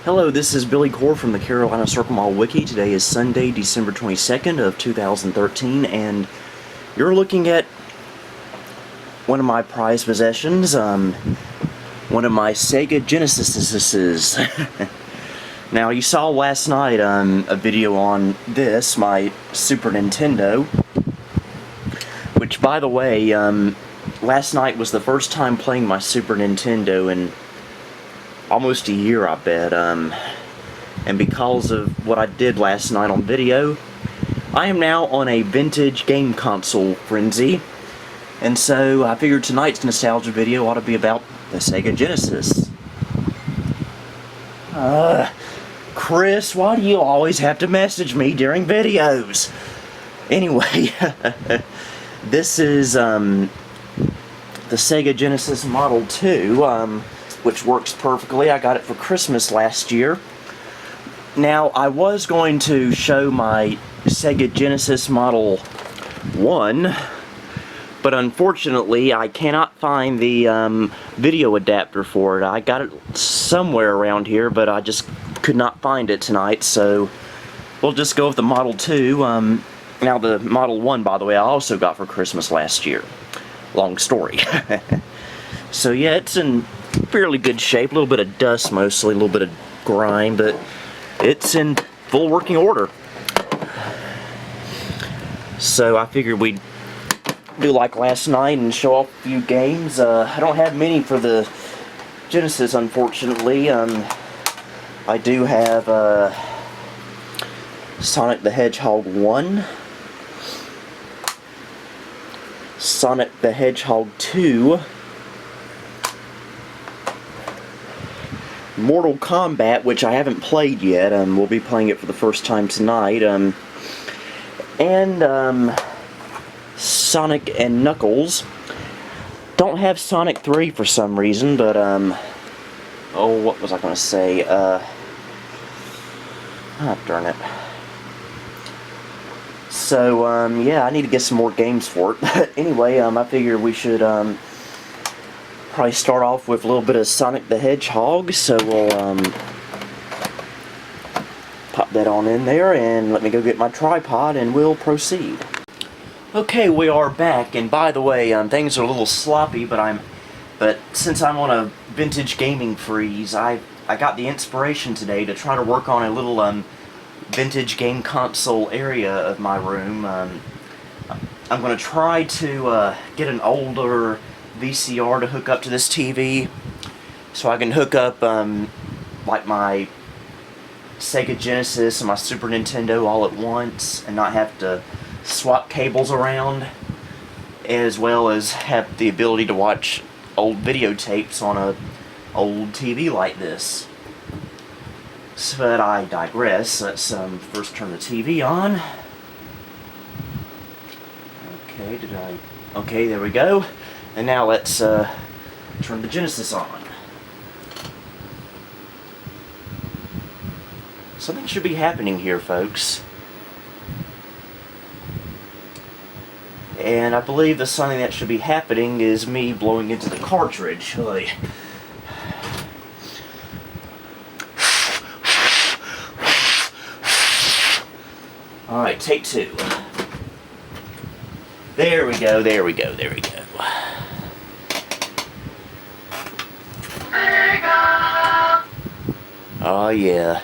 Hello, this is Billy Core from the Carolina Circle Mall Wiki. Today is Sunday, December 22nd of 2013, and you're looking at one of my prized possessions, one of my Sega Genesises. Now, you saw last night a video on this, my Super Nintendo, which, by the way, last night was the first time playing my Super Nintendo in almost a year, I bet, and because of what I did last night on video, I am now on a vintage game console frenzy, and so I figured tonight's nostalgia video ought to be about the Sega Genesis. Chris, why do you always have to message me during videos? Anyway, this is the Sega Genesis Model 2, which works perfectly. I got it for Christmas last year. Now, I was going to show my Sega Genesis Model 1, but unfortunately I cannot find the video adapter for it. I got it somewhere around here, but I just could not find it tonight, so we'll just go with the Model 2. Now, the Model 1, by the way, I also got for Christmas last year. Long story. So yeah, it's in fairly good shape. A little bit of dust mostly, a little bit of grime, but it's in full working order. So I figured we'd do like last night and show off a few games. I don't have many for the Genesis, unfortunately. I do have Sonic the Hedgehog 1, Sonic the Hedgehog 2, Mortal Kombat, which I haven't played yet. We'll be playing it for the first time tonight. And Sonic and Knuckles. Don't have Sonic 3 for some reason, but oh, what was I going to say? Darn it. So, yeah, I need to get some more games for it. But anyway, I figured we should probably start off with a little bit of Sonic the Hedgehog, so we'll pop that on in there, and let me go get my tripod, and we'll proceed. Okay, we are back, and by the way, things are a little sloppy, but since I'm on a vintage gaming freeze, I got the inspiration today to try to work on a little vintage game console area of my room. I'm going to try to get an older VCR to hook up to this TV, so I can hook up like my Sega Genesis and my Super Nintendo all at once and not have to swap cables around, as well as have the ability to watch old videotapes on a old TV like this. So, but I digress. Let's first turn the TV on. Okay, there we go. And now let's turn the Genesis on. Something should be happening here, folks. And I believe the something that should be happening is me blowing into the cartridge. Oy. Alright, take two. There we go, there we go, there we go. Sega! Oh yeah.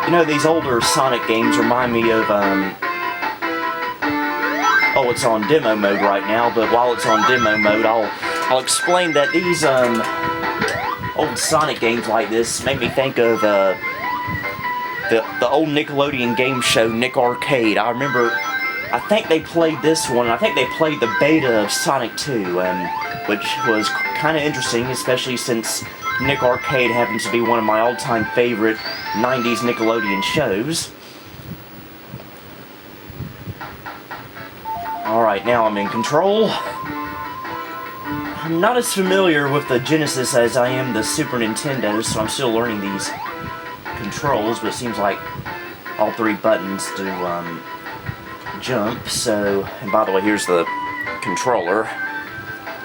You know, these older Sonic games remind me of, oh, it's on demo mode right now, but while it's on demo mode, I'll explain that these, old Sonic games like this make me think of, the old Nickelodeon game show, Nick Arcade. I remember, I think they played this one, I think they played the beta of Sonic 2, which was kind of interesting, especially since Nick Arcade happens to be one of my all-time favorite 90s Nickelodeon shows. Alright, now I'm in control. I'm not as familiar with the Genesis as I am the Super Nintendo, so I'm still learning these controls, but it seems like all 3 buttons to jump. So, and by the way, here's the controller,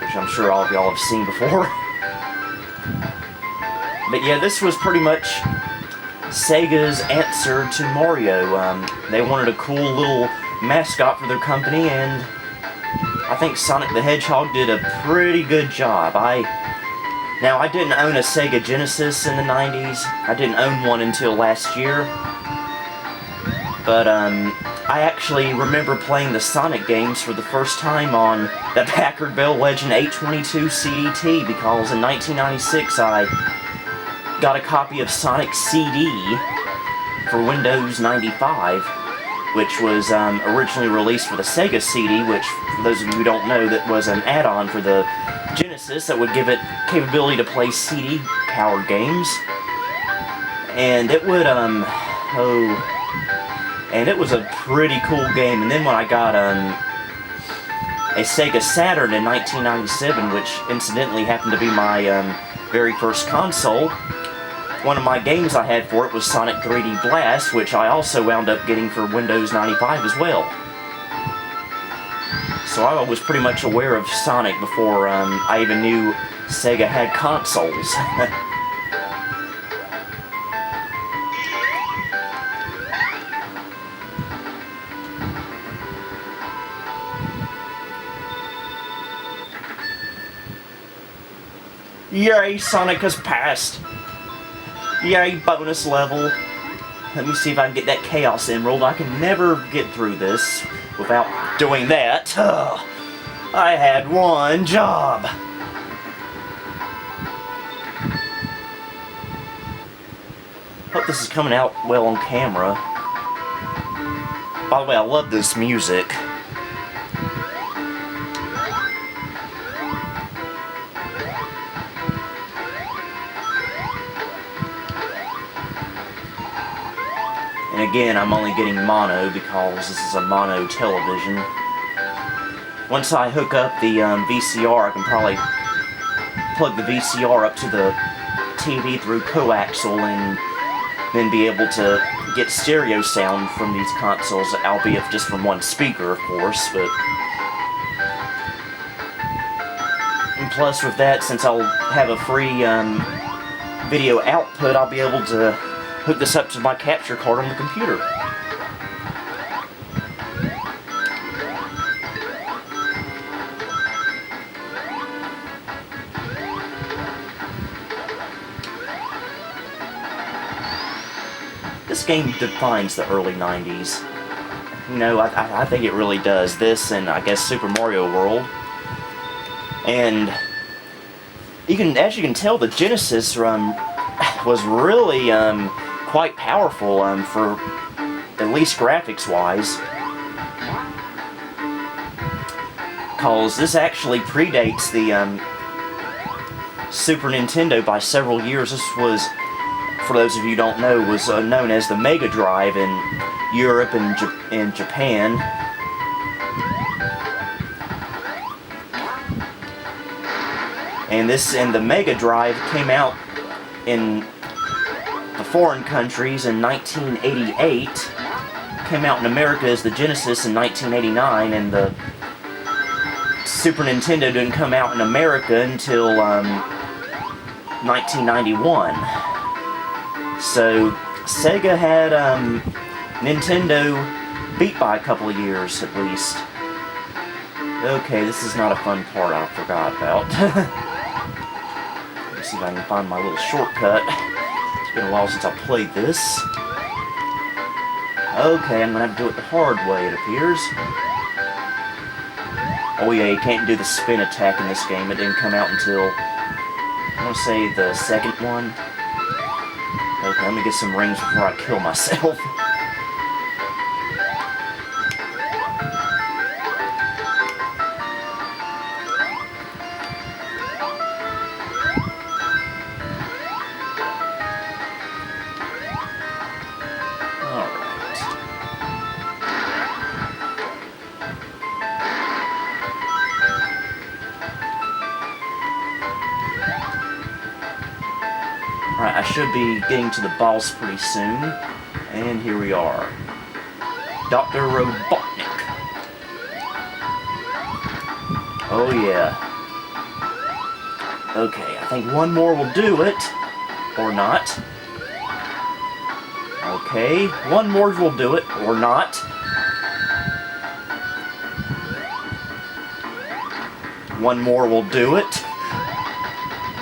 which I'm sure all of y'all have seen before. But yeah, this was pretty much Sega's answer to Mario. They wanted a cool little mascot for their company, and I think Sonic the Hedgehog did a pretty good job. Now, I didn't own a Sega Genesis in the 90s. I didn't own one until last year. But I actually remember playing the Sonic games for the first time on the Packard Bell Legend 822 CDT, because in 1996 I got a copy of Sonic CD for Windows 95, which was originally released for the Sega CD, which, for those of you who don't know, that was an add-on for the Genesis that would give it capability to play CD-powered games. And it would, and it was a pretty cool game. And then when I got a Sega Saturn in 1997, which incidentally happened to be my very first console, one of my games I had for it was Sonic 3D Blast, which I also wound up getting for Windows 95 as well. So I was pretty much aware of Sonic before I even knew Sega had consoles. Yay, Sonic has passed! Yay, bonus level! Let me see if I can get that Chaos Emerald. I can never get through this without doing that. Ugh. I had one job! Hope this is coming out well on camera. By the way, I love this music. And again, I'm only getting mono because this is a mono television. Once I hook up the VCR, I can probably plug the VCR up to the TV through coaxial and then be able to get stereo sound from these consoles, albeit just from one speaker, of course. But and plus with that, since I'll have a free video output, I'll be able to hook this up to my capture card on the computer. This game defines the early 90s. You know, I think it really does. This and I guess Super Mario World. And as you can tell, the Genesis was really quite powerful for at least graphics-wise. Because this actually predates the Super Nintendo by several years. This was, for those of you who don't know, was known as the Mega Drive in Europe and Japan. And the Mega Drive came out in the foreign countries in 1988. Came out in America as the Genesis in 1989, and the Super Nintendo didn't come out in America until 1991. So Sega had Nintendo beat by a couple of years at least. Okay, this is not a fun part I forgot about. Let's see if I can find my little shortcut. It's been a while since I played this. Okay, I'm gonna have to do it the hard way, it appears. Oh yeah, you can't do the spin attack in this game. It didn't come out until, I want to say, the second one. Okay, let me get some rings before I kill myself. Alright, I should be getting to the boss pretty soon. And here we are. Dr. Robotnik. Oh yeah. Okay, I think one more will do it. Or not. Okay, one more will do it. Or not. One more will do it.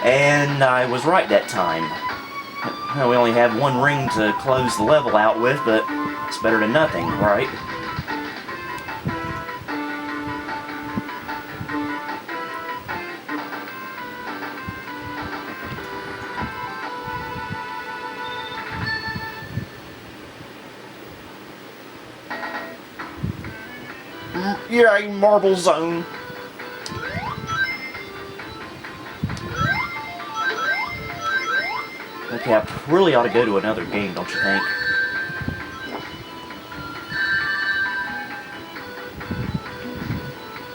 And I was right that time. We only have one ring to close the level out with, but it's better than nothing, right? Yeah, Marble Zone. Okay, I really ought to go to another game, don't you think?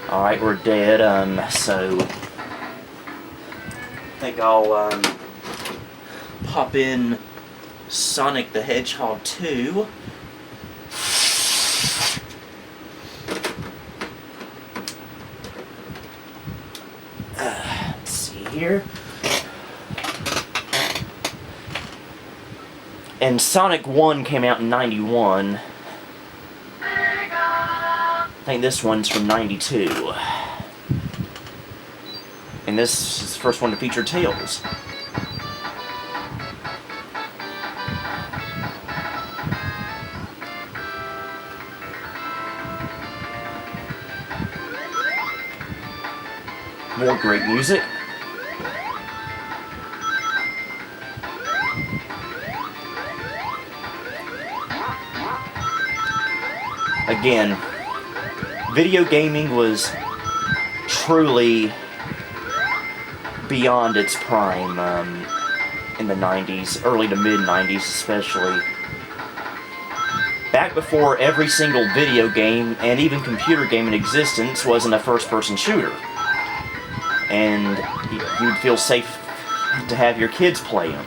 Alright, we're dead, so I think I'll, pop in Sonic the Hedgehog 2. Let's see here. And Sonic 1 came out in 91. I think this one's from 92. And this is the first one to feature Tails. More great music. Again, video gaming was truly beyond its prime in the 90s, early to mid-90s especially. Back before every single video game and even computer game in existence wasn't a first-person shooter. And you'd feel safe to have your kids play them.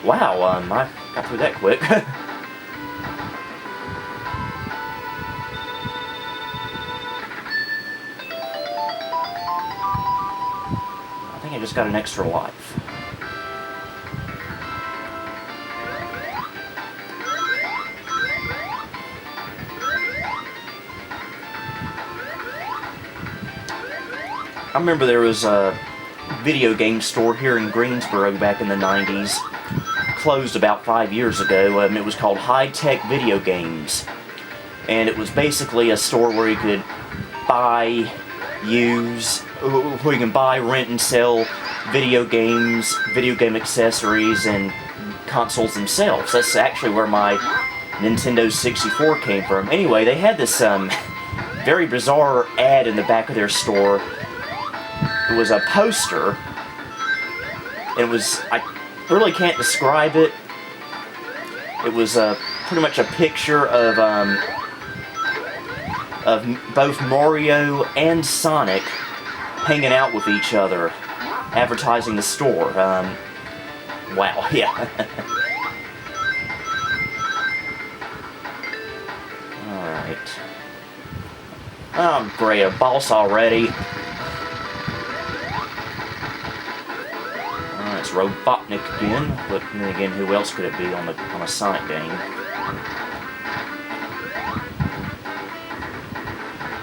Wow, I got through that quick. I just got an extra life. I remember there was a video game store here in Greensboro back in the 90s. Closed about 5 years ago. It was called High Tech Video Games. And it was basically a store where you could buy, use, where you can buy, rent, and sell video games, video game accessories, and consoles themselves. That's actually where my Nintendo 64 came from. Anyway, they had this very bizarre ad in the back of their store. It was a poster. It was, I really can't describe it. It was pretty much a picture of both Mario and Sonic hanging out with each other, advertising the store. Wow, yeah. Alright. Oh, great, a boss already. It's Robotnik again, but then again, who else could it be on a Sonic game?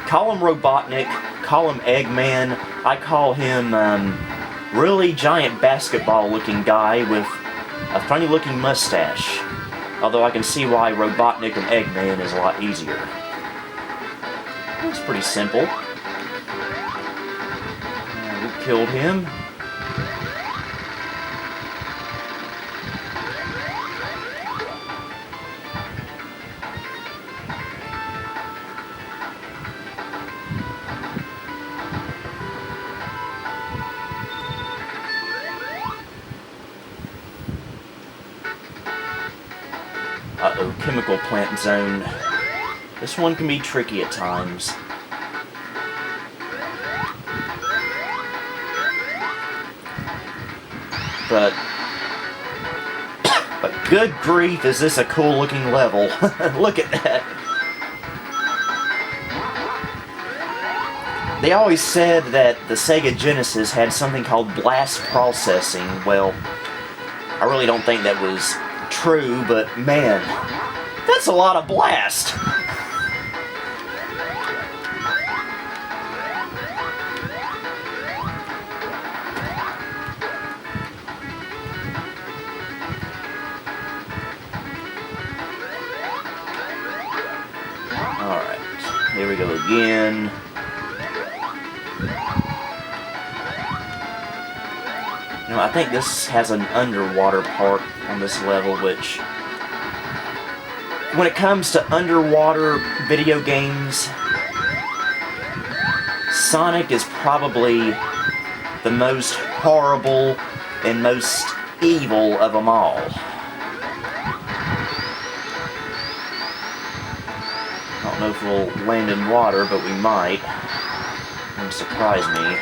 Call him Robotnik, call him Eggman. I call him really giant basketball-looking guy with a funny-looking mustache. Although I can see why Robotnik and Eggman is a lot easier. It's pretty simple. We killed him. Uh-oh, chemical plant zone. This one can be tricky at times. But Good grief, is this a cool looking level. Look at that. They always said that the Sega Genesis had something called blast processing. Well, I really don't think that was true, but man, that's a lot of blast. Alright, here we go again. You know, I think this has an underwater part on this level, which, when it comes to underwater video games, Sonic is probably the most horrible and most evil of them all. I don't know if we'll land in water, but we might. Wouldn't surprise me.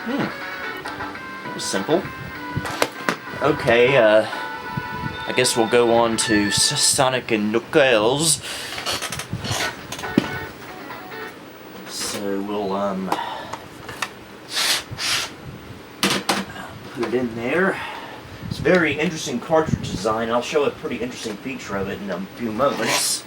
That was simple. Okay, I guess we'll go on to Sonic and Knuckles. So we'll, put it in there. It's a very interesting cartridge design. I'll show a pretty interesting feature of it in a few moments.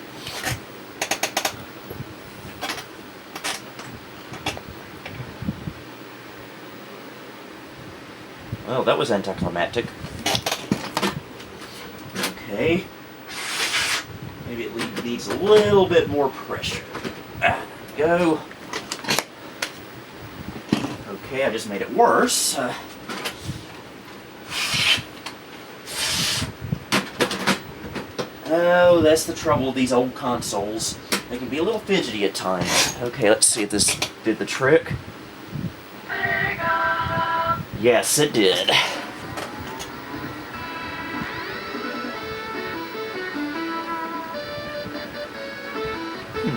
Well, that was anticlimactic. Okay. Maybe it needs a little bit more pressure. There we go. Okay, I just made it worse. Oh, that's the trouble with these old consoles. They can be a little fidgety at times. Okay, let's see if this did the trick. Yes, it did.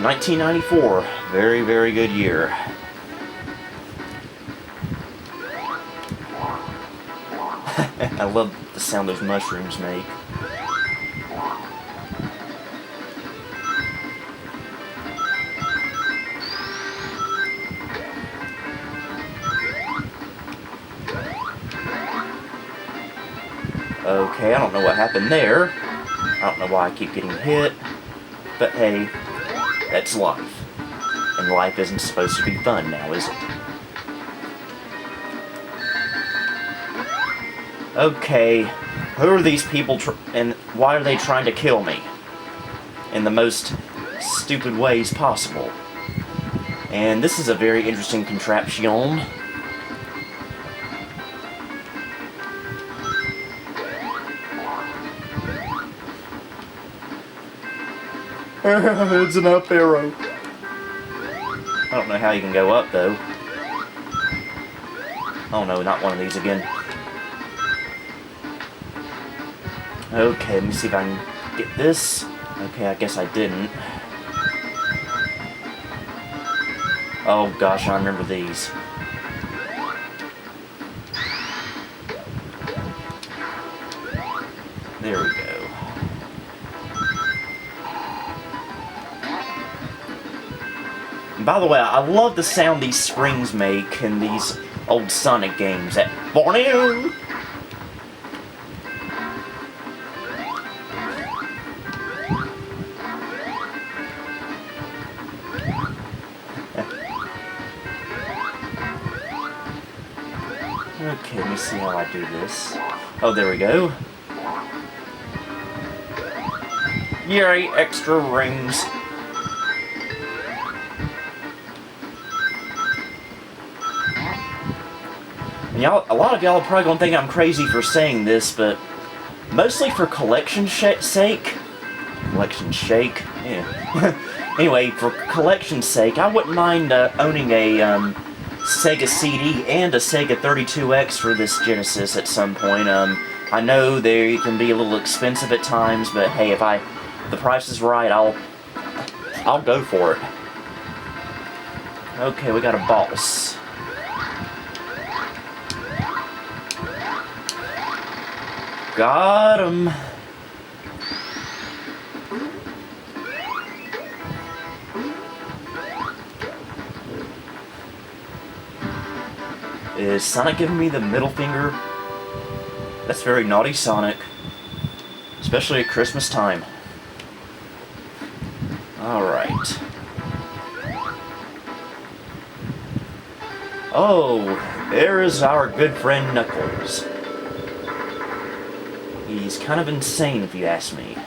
1994. Very, very good year. I love the sound those mushrooms make. Okay, I don't know what happened there. I don't know why I keep getting hit. But hey, that's life. And life isn't supposed to be fun now, is it? Okay, who are these people and why are they trying to kill me? In the most stupid ways possible. And this is a very interesting contraption. It's an up arrow. I don't know how you can go up, though. Oh no, not one of these again. Okay, let me see if I can get this. Okay, I guess I didn't. Oh gosh, I remember these. There we go. By the way, I love the sound these springs make in these old Sonic games. That Borneo. Okay, let me see how I do this. Oh, there we go. Yay, extra rings. And y'all, a lot of y'all are probably gonna think I'm crazy for saying this, but mostly for collection sake. Collection shake? Yeah. Anyway, for collection's sake, I wouldn't mind owning a Sega CD and a Sega 32X for this Genesis at some point. I know they can be a little expensive at times, but hey, if the price is right, I'll go for it. Okay, we got a boss. Got him. Is Sonic giving me the middle finger? That's very naughty, Sonic. Especially at Christmas time. Alright. Oh, there is our good friend Knuckles. He's kind of insane, if you ask me.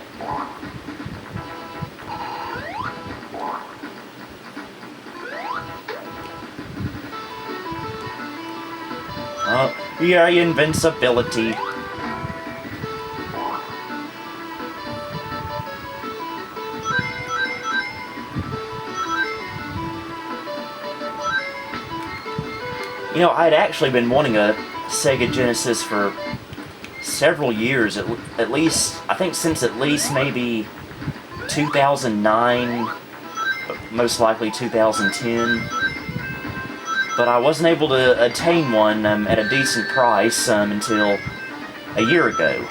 Oh, yeah, invincibility. You know, I'd actually been wanting a Sega Genesis for several years, at least, I think since at least maybe 2009, most likely 2010. But I wasn't able to attain one at a decent price until a year ago.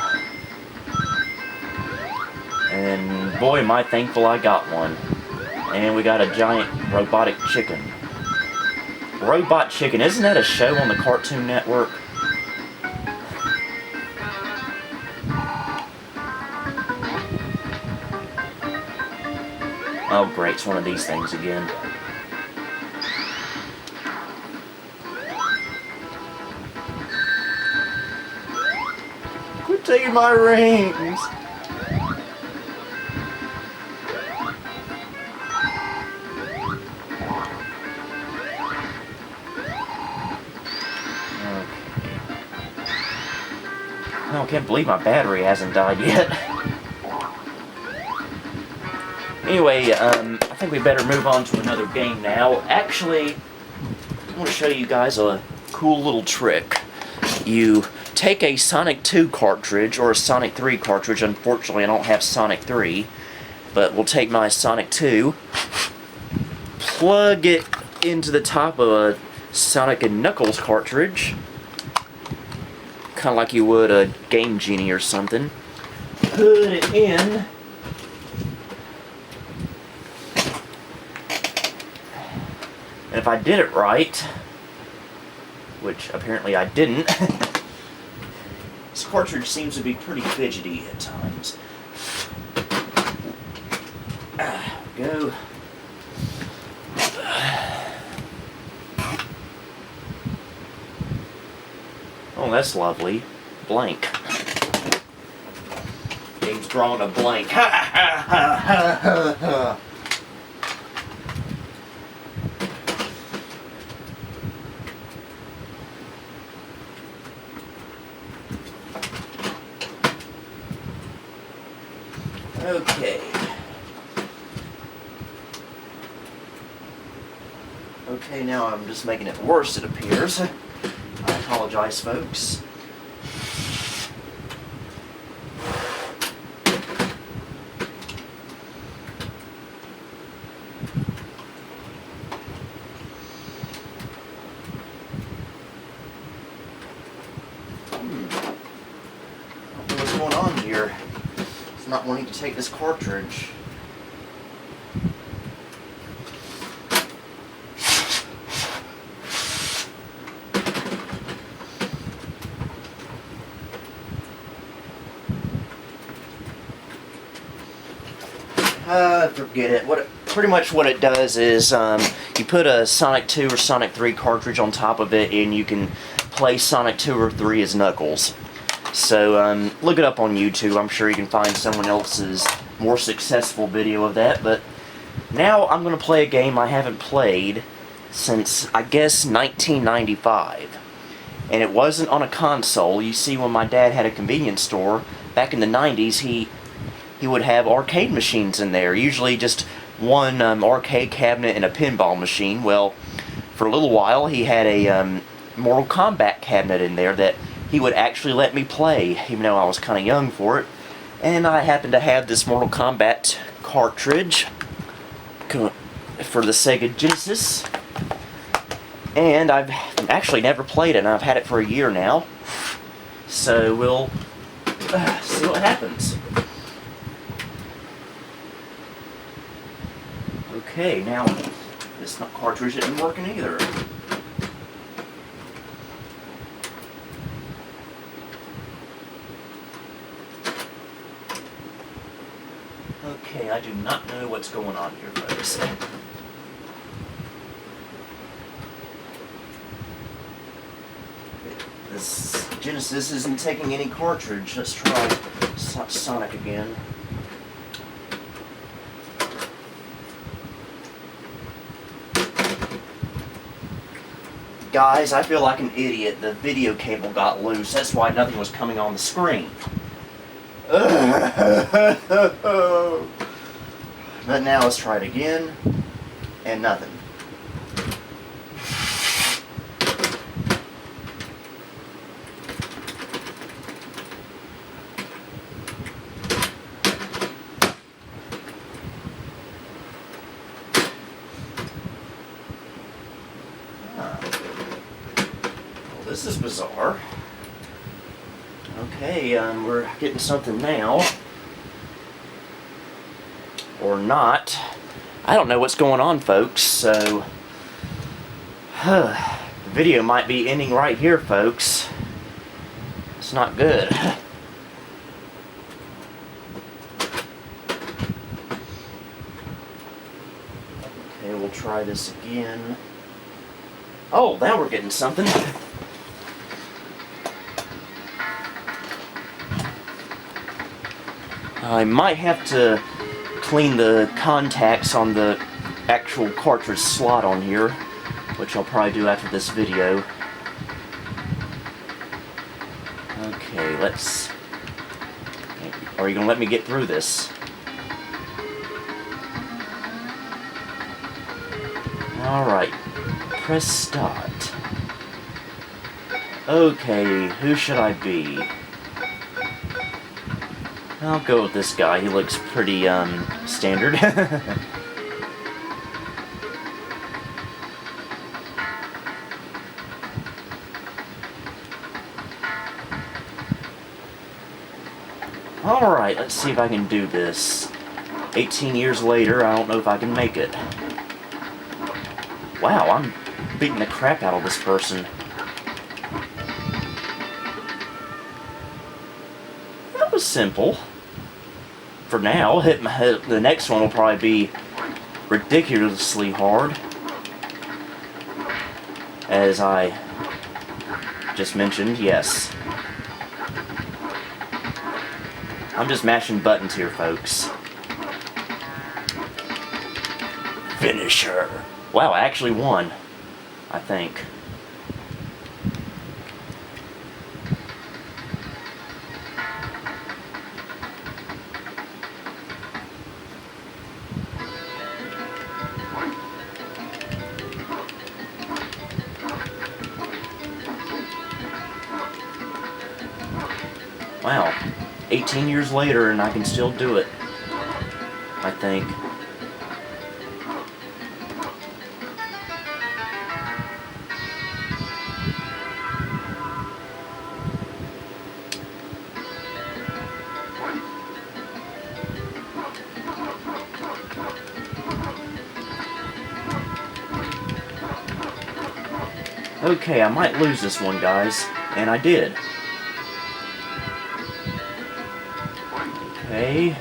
And boy, am I thankful I got one. And we got a giant robotic chicken. Robot Chicken, isn't that a show on the Cartoon Network? Oh great, it's one of these things again. Quit taking my rings! I can't believe my battery hasn't died yet. Anyway, I think we better move on to another game now. Actually, I want to show you guys a cool little trick. You take a Sonic 2 cartridge, or a Sonic 3 cartridge. Unfortunately, I don't have Sonic 3, but we'll take my Sonic 2, plug it into the top of a Sonic and Knuckles cartridge, kind of like you would a Game Genie or something. Put it in. And if I did it right, which apparently I didn't, this cartridge seems to be pretty fidgety at times. Go. Oh, that's lovely. Blank. Game's drawing a blank. Ha ha ha ha ha ha. Okay. Okay, now I'm just making it worse, it appears. I apologize, folks. What's going on here? It's not wanting to take this cartridge. Forget it. Pretty much what it does is you put a Sonic 2 or Sonic 3 cartridge on top of it, and you can play Sonic 2 or 3 as Knuckles. So look it up on YouTube. I'm sure you can find someone else's more successful video of that. But now I'm going to play a game I haven't played since, I guess, 1995. And it wasn't on a console. You see, when my dad had a convenience store, back in the 90s, he would have arcade machines in there. Usually just one arcade cabinet and a pinball machine. Well, for a little while, he had a Mortal Kombat cabinet in there that he would actually let me play, even though I was kind of young for it. And I happened to have this Mortal Kombat cartridge for the Sega Genesis. And I've actually never played it, and I've had it for a year now. So we'll see what happens. Okay, now this cartridge isn't working either. Okay, I do not know what's going on here, folks. This Genesis isn't taking any cartridge. Let's try Sonic again. Guys, I feel like an idiot. The video cable got loose. That's why nothing was coming on the screen. But now let's try it again. And nothing. This is bizarre. Okay, we're getting something now. Or not. I don't know what's going on, folks, so... the video might be ending right here, folks. It's not good. Okay, we'll try this again. Oh, now we're getting something. I might have to clean the contacts on the actual cartridge slot on here, which I'll probably do after this video. Okay, let's... Are you going to let me get through this? Alright, press start. Okay, who should I be? I'll go with this guy. He looks pretty, standard. Alright, let's see if I can do this. 18 years later, I don't know if I can make it. Wow, I'm beating the crap out of this person. That was simple. For now, the next one will probably be ridiculously hard. As I just mentioned, yes. I'm just mashing buttons here, folks. Finisher. Wow, I actually won, I think. Wow, 18 years later and I can still do it, I think. Okay, I might lose this one, guys, and I did. Okay.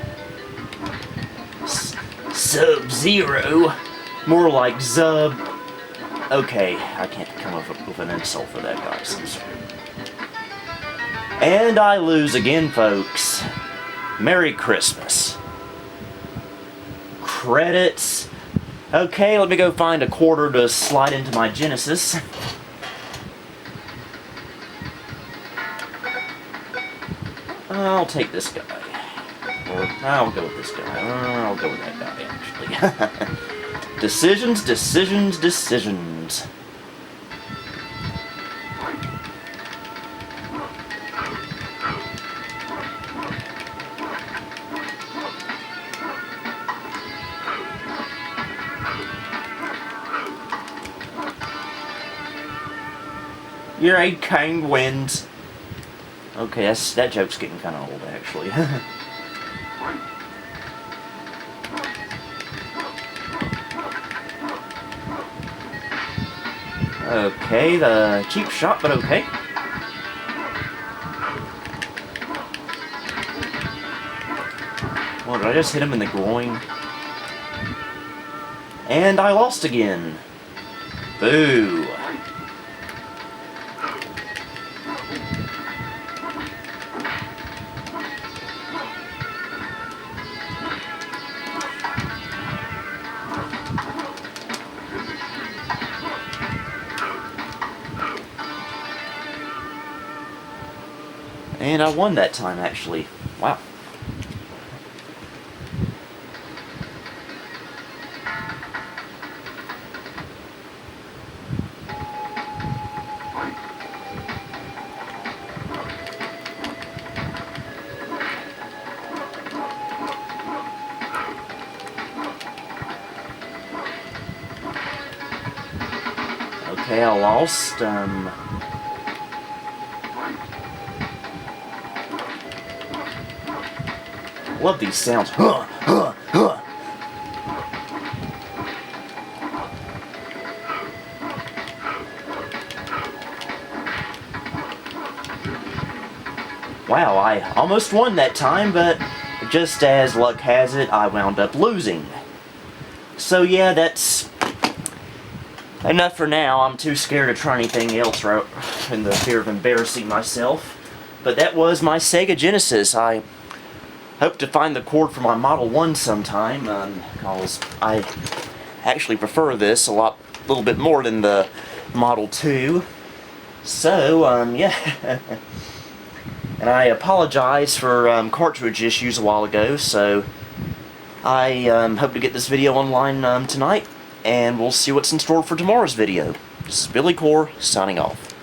Sub-Zero. More like Zub. Okay, I can't come up with an insult for that, guys. I'm sorry. And I lose again, folks. Merry Christmas. Credits. Okay, let me go find a quarter to slide into my Genesis. I'll take this guy. Or, I'll go with this guy. I'll go with that guy, actually. Decisions, decisions, decisions. Your aid king wins. Okay, that joke's getting kind of old, actually. Okay, the cheap shot, but okay. Well, did I just hit him in the groin? And I lost again. Boo. And I won that time, actually. Wow. Okay, I lost. Love these sounds. Huh, huh, huh. Wow, I almost won that time, but just as luck has it, I wound up losing. So yeah, that's enough for now. I'm too scared to try anything else in the fear of embarrassing myself. But that was my Sega Genesis. I hope to find the cord for my Model 1 sometime, because I actually prefer this a little bit more than the Model 2. So, yeah. And I apologize for cartridge issues a while ago, so I hope to get this video online tonight, and we'll see what's in store for tomorrow's video. This is Billy Core, signing off.